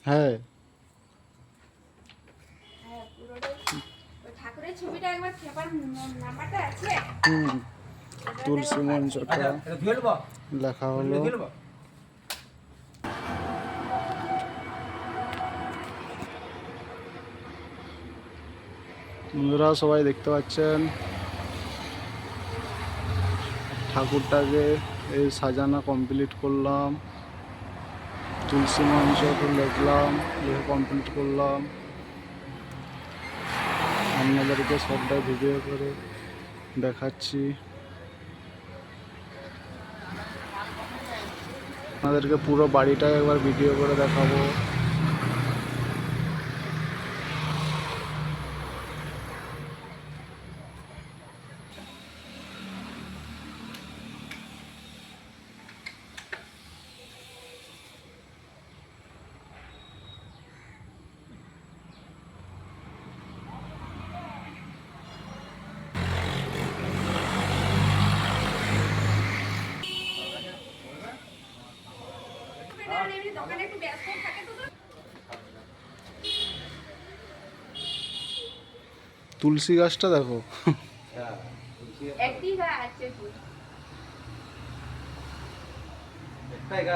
হ্যাঁ ঠাকুরের ছবিটা একবার খেপার নাম্বারটা আছে। হুম তুলসী মঞ্চটা লেখা হলো। বন্ধুরা সবাই দেখতে পাচ্ছেন ঠাকুরটাকে এই সাজানো কমপ্লিট করলাম, তুলসী মঞ্চটা লিখলাম, লিখে কমপ্লিট করলাম। আপনাদেরকে সবটাই ভিডিও করে দেখাচ্ছি, আপনাদেরকে পুরো বাড়িটা একবার ভিডিও করে দেখাবো। দোকানে একটু ব্যস্ত থাকে তো। তুলসী গাছটা দেখো। একটি গাছ আছে। একটাই গাছ।